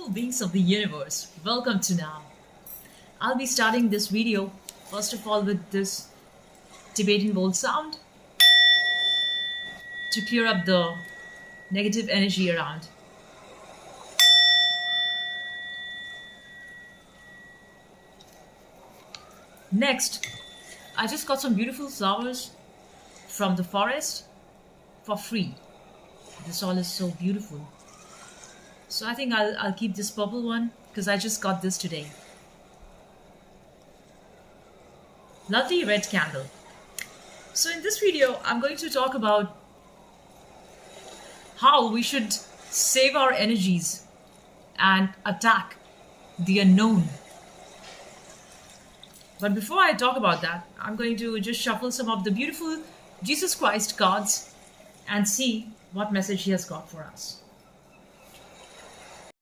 beautiful beings of the universe, welcome to Now. I'll be starting this video first of all with this Tibetan bowl sound to clear up the negative energy around. Next, I just got some beautiful flowers from the forest for free. This all is so beautiful. So I think I'll keep this purple one because I just got this today. Lovely red candle. So in this video, I'm going to talk about how we should save our energies and attack the unknown. But before I talk about that, I'm going to just shuffle some of the beautiful Jesus Christ cards and see what message he has got for us.